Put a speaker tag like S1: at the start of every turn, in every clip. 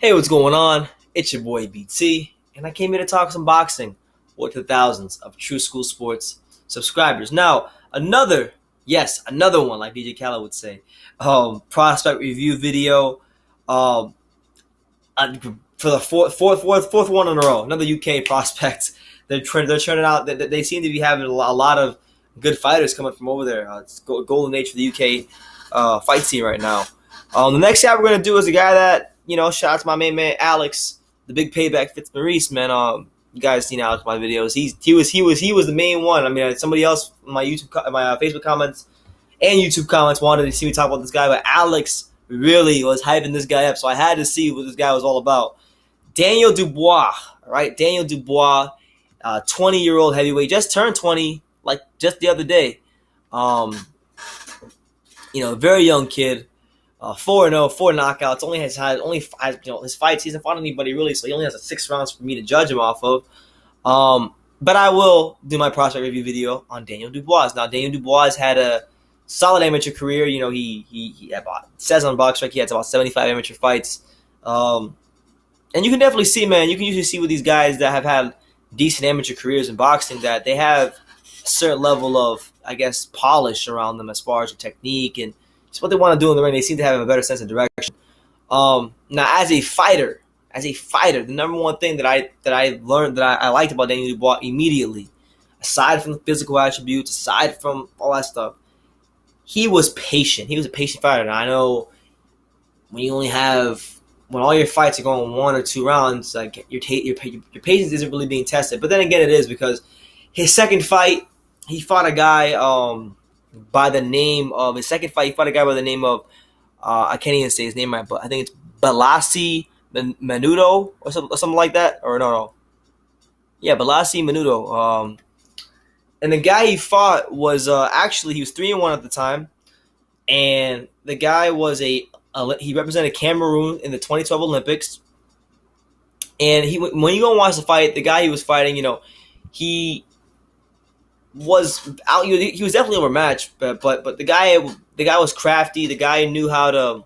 S1: Hey, what's going on? It's your boy BT, and I came here to talk some boxing with the thousands of True School Sports subscribers. Now, another one, like DJ Khaled would say, prospect review video, um, for the fourth one in a row. Another UK prospect. They're turning out. They seem to be having a lot of good fighters coming from over there. It's golden age for the UK fight scene right now. The next guy we're gonna do is a guy that shout out to my main man Alex, the big payback Fitzmaurice, man. You guys seen Alex in my videos? He was the main one. I mean, somebody else in my Facebook comments and YouTube comments wanted to see me talk about this guy, but Alex really was hyping this guy up, so I had to see what this guy was all about. Daniel Dubois, right? Daniel Dubois, 20-year-old heavyweight, just turned 20, like just the other day. Very young kid. 4-0, 4 knockouts. Only has had his fights. He hasn't fought anybody really, so he only has 6 rounds for me to judge him off of. But I will do my prospect review video on Daniel Dubois. Now, Daniel Dubois had a solid amateur career. He says on BoxRec he has about 75 amateur fights. And you can definitely see, man. You can usually see with these guys that have had decent amateur careers in boxing that they have a certain level of, I guess, polish around them as far as their technique and it's what they want to do in the ring. They seem to have a better sense of direction. Now, as a fighter, the number one thing that I learned that I liked about Daniel Dubois immediately, aside from the physical attributes, aside from all that stuff, he was patient. He was a patient fighter. And I know when all your fights are going 1 or 2 rounds, like your patience isn't really being tested. But then again, it is because his second fight, he fought a guy. By the name of his second fight, he fought a guy by the name of I can't even say his name right, but I think it's Balassi Menudo or something like that. Or no, yeah, Balassi Menudo. And the guy he fought was actually he was 3-1 at the time, and the guy was he represented Cameroon in the 2012 Olympics. And when you go and watch the fight, the guy he was fighting, he was out. He was definitely overmatched, but the guy was crafty. The guy knew how to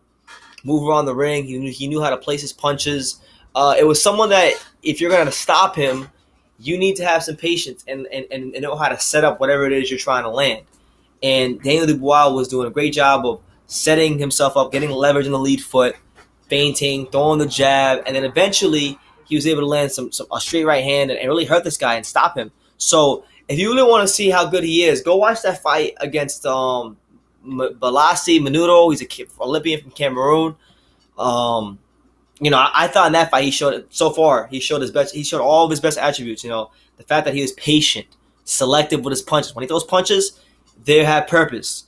S1: move around the ring. He knew how to place his punches. It was someone that if you're going to stop him, you need to have some patience and know how to set up whatever it is you're trying to land. And Daniel Dubois was doing a great job of setting himself up, getting leverage in the lead foot, feinting, throwing the jab, and then eventually he was able to land a straight right hand and really hurt this guy and stop him. So if you really want to see how good he is, go watch that fight against Balassi Menudo. He's an Olympian from Cameroon. I thought in that fight he showed his best. He showed all of his best attributes. The fact that he was patient, selective with his punches. When he throws punches, they have purpose.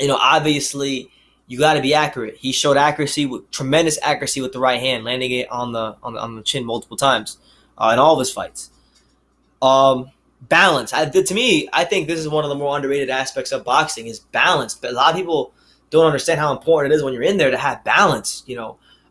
S1: Obviously you got to be accurate. He showed tremendous accuracy with the right hand, landing it on the chin multiple times in all of his fights. Balance. To me, I think this is one of the more underrated aspects of boxing is balance. But a lot of people don't understand how important it is when you're in there to have balance.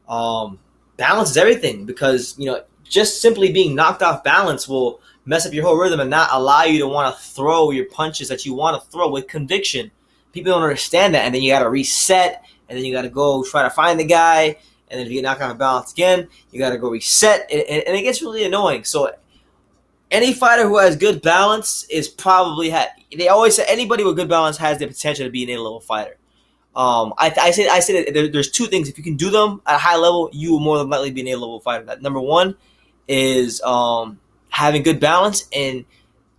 S1: Balance is everything because just simply being knocked off balance will mess up your whole rhythm and not allow you to want to throw your punches that you want to throw with conviction. People don't understand that, and then you got to reset, and then you got to go try to find the guy, and then if you get knocked off balance again, you got to go reset, and it gets really annoying. So any fighter who has good balance is probably they always say anybody with good balance has the potential to be an A-level fighter. I say that there's 2 things. If you can do them at a high level, you will more than likely be an A-level fighter. That number 1 is having good balance, and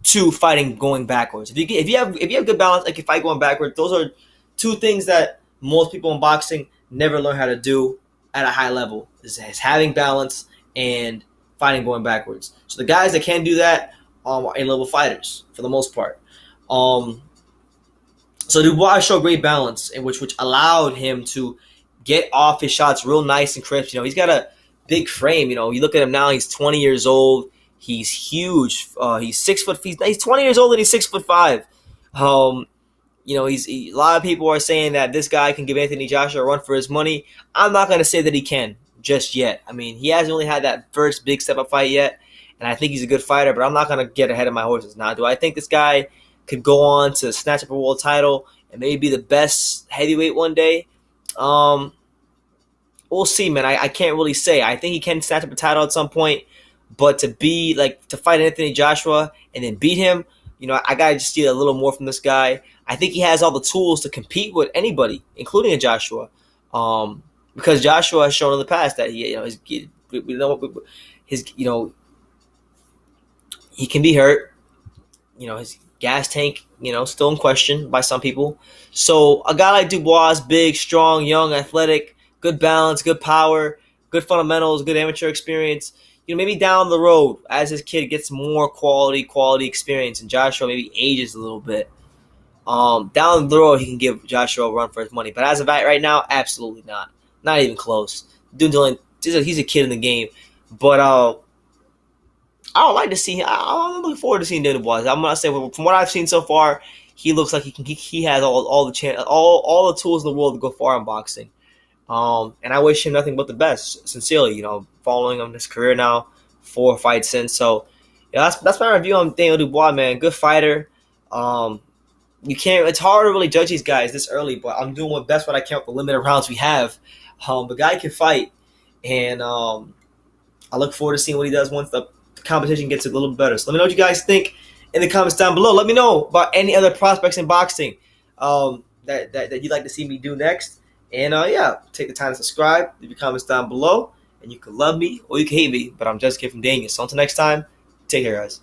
S1: 2, fighting going backwards. If you have good balance, like you fight going backwards, those are 2 things that most people in boxing never learn how to do at a high level. Is having balance and fighting going backwards. So the guys that can do that are A-level fighters for the most part. So Dubois showed great balance, in which allowed him to get off his shots real nice and crisp. He's got a big frame. You look at him now; he's 20 years old. He's huge. He's 6 foot. He's 20 years old and he's 6'5". A lot of people are saying that this guy can give Anthony Joshua a run for his money. I'm not going to say that he can just yet. I mean, he hasn't really had that first big step-up fight yet, and I think he's a good fighter, but I'm not going to get ahead of my horses. Now, do I think this guy could go on to snatch up a world title and maybe be the best heavyweight one day? we'll see, man. I can't really say. I think he can snatch up a title at some point, but to fight Anthony Joshua and then beat him, I gotta just see a little more from this guy. I think he has all the tools to compete with anybody, including a Joshua, because Joshua has shown in the past that he can be hurt. His gas tank, still in question by some people. So a guy like Dubois, big, strong, young, athletic, good balance, good power, good fundamentals, good amateur experience. Maybe down the road as his kid gets more quality experience, and Joshua maybe ages a little bit. Down the road, he can give Joshua a run for his money. But as of right now, absolutely not. Not even close. He's a kid in the game. But I don't like to see him. I'm looking forward to seeing Dubois. I'm gonna say from what I've seen so far, he looks like he has all the chance, all the tools in the world to go far in boxing. And I wish him nothing but the best. Sincerely, following him his career now, 4 fights in. So that's my review on Daniel Dubois, man. Good fighter. You can't. It's hard to really judge these guys this early, but I'm doing my best what I can with the limited rounds we have. The guy can fight, and I look forward to seeing what he does once the competition gets a little better. So let me know what you guys think in the comments down below. Let me know about any other prospects in boxing that you'd like to see me do next. And take the time to subscribe. Leave your comments down below, and you can love me or you can hate me. But I'm just Kid from Daniel. So until next time, take care, guys.